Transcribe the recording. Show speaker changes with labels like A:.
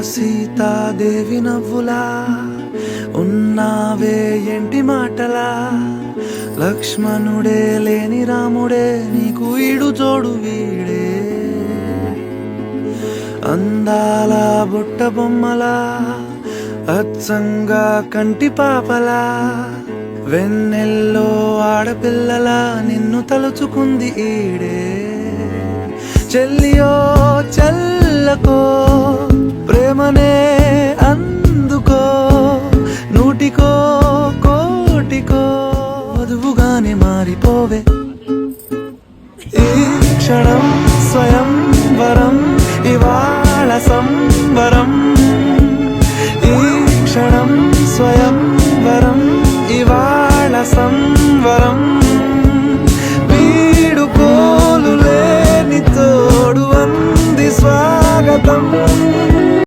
A: సీతాదేవి నవ్వులా ఉన్నావే ఎంటి మాటలా లక్ష్మణుడే లేని రాముడే నీకు ఈడు జోడు వీడే అందాల బుట్ట బొమ్మలా అచ్చంగా కంటి పాపలా వెన్నెల్లో ఆడపిల్లలా నిన్ను తలుచుకుంది ఈడే చెల్లియో చల్లకో ప్రేమనే అందుకో నూటికో కోటికో వధువుగానే మారిపోవే ఈ క్షణం స్వయం వరం ఇవాళ సంవరం ఈ క్షణం స్వయం వరం ఇవాళ సంవరం వీడు కోలు లేని తోడు అంది స్వాగతం